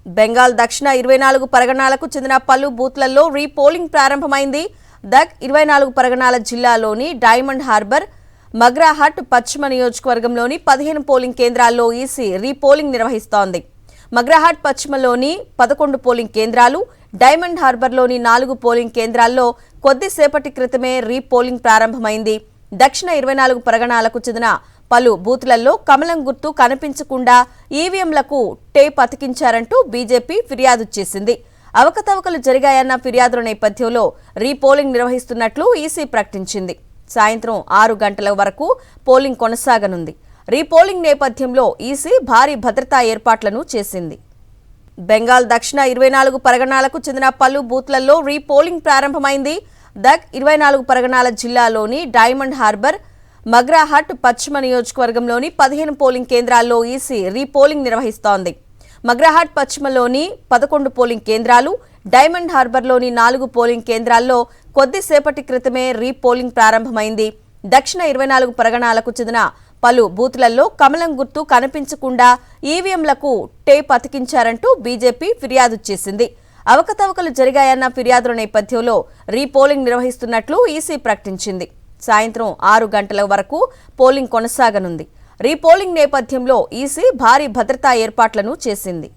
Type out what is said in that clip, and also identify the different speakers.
Speaker 1: బెంగాల్ దక్షిణ 24 పరగణాలకు చెందిన పలు బూత్లలో రీపోలింగ్ ప్రారంభమైంది. దక్ 24 పరగణాల జిల్లాలోని డైమండ్ హార్బర్, మగ్రాహట్ పశ్చిమ నియోజకవర్గంలోని 15 పోలింగ్ కేంద్రాల్లో ఈసీ రీపోలింగ్ నిర్వహిస్తోంది. మగ్రాహట్ పశ్చిమలోని 11 పోలింగ్ కేంద్రాలు, డైమండ్ హార్బర్లోని 4 పోలింగ్ కేంద్రాల్లో కొద్దిసేపటి క్రితమే రీపోలింగ్ ప్రారంభమైంది. దక్షిణ 24 పరగణాలకు చెందిన పలు బూత్లలో కమలం గుర్తు కనిపించకుండా ఈవీఎంలకు టేప్ అతికించారంటూ బీజేపీ ఫిర్యాదు చేసింది. అవకతవకలు జరిగాయన్న ఫిర్యాదుల నేపథ్యంలో రీపోలింగ్ నిర్వహిస్తున్నట్లు ఈసీ ప్రకటించింది. సాయంత్రం 6 గంటల వరకు పోలింగ్ కొనసాగనుంది. రీపోలింగ్ నేపథ్యంలో ఈసీ భారీ భద్రతా ఏర్పాట్లను చేసింది. బెంగాల్ దక్షిణ 24 పరగణాలకు చెందిన పలు బూత్లలో రీపోలింగ్ ప్రారంభమైంది. దక్ 24 పరగణాల జిల్లాలోని డైమండ్ హార్బర్, మగ్రాహట్ పశ్చిమ నియోజకవర్గంలోని 15 పోలింగ్ కేంద్రాల్లో ఈసీ రీపోలింగ్ నిర్వహిస్తోంది. మగ్రాహట్ పశ్చిమలోని 11 పోలింగ్ కేంద్రాలు, డైమండ్ హార్బర్లోని 4 పోలింగ్ కేంద్రాల్లో కొద్దిసేపటి క్రితమే రీపోలింగ్ ప్రారంభమైంది. దక్షిణ 24 పరగణాలకు చెందిన పలు బూత్లలో కమలం గుర్తు కనిపించకుండా ఈవీఎంలకు టేప్ అతికించారంటూ బీజేపీ ఫిర్యాదు చేసింది. అవకతవకలు జరిగాయన్న ఫిర్యాదుల నేపథ్యంలో రీపోలింగ్ నిర్వహిస్తున్నట్లు ఈసీ ప్రకటించింది. సాయంత్రం 6 గంటల వరకు పోలింగ్ కొనసాగనుంది. రీపోలింగ్ నేపథ్యంలో ఈసీ భారీ భద్రతా ఏర్పాట్లను చేసింది.